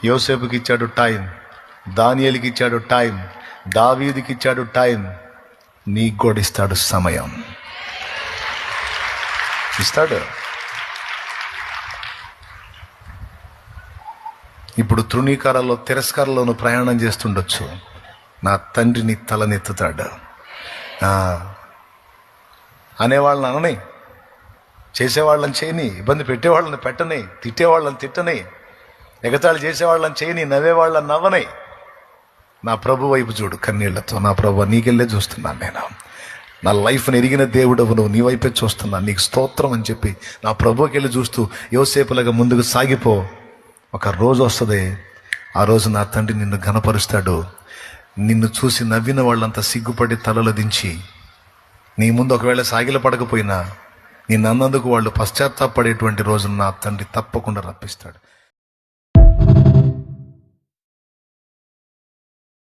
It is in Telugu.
యోసేపుకి ఇచ్చాడు టైం, దానియేలుకి ఇచ్చాడు టైం, దావీదుకి ఇచ్చాడు టైం. నీకు కూడా ఇస్తాడు సమయం, ఇస్తాడు. ఇప్పుడు తృణీకారాల్లో తిరస్కారంలోనూ ప్రయాణం చేస్తుండొచ్చు. నా తండ్రిని తలనెత్తుతాడు. అనేవాళ్ళని అనని, చేసేవాళ్ళని చేయని, ఇబ్బంది పెట్టేవాళ్ళని పెట్టని, తిట్టేవాళ్ళని తిట్టని, ఎగతాళి చేసేవాళ్ళని చేయని, నవ్వేవాళ్ళని నవ్వని. నా ప్రభు వైపు చూడు కన్నీళ్లతో. నా ప్రభు నీకెళ్ళే చూస్తున్నాను, నేను నా లైఫ్ని ఎరిగిన దేవుడవు నువ్వు, నీ వైపే చూస్తున్నాను, నీకు స్తోత్రం అని చెప్పి నా ప్రభుకి వెళ్ళి చూస్తూ యోసేపులాగా ముందుకు సాగిపో. ఒక రోజు వస్తుంది, ఆ రోజు నా తండ్రి నిన్ను ఘనపరుస్తాడు. నిన్ను చూసి నవ్విన వాళ్ళంతా సిగ్గుపడి తలలు దించి నీ ముందు ఒకవేళ సాగిల పడకపోయినా నిన్ను అన్నందుకు వాళ్ళు పశ్చాత్తాపడేటువంటి రోజును నా తండ్రి తప్పకుండా రప్పిస్తాడు.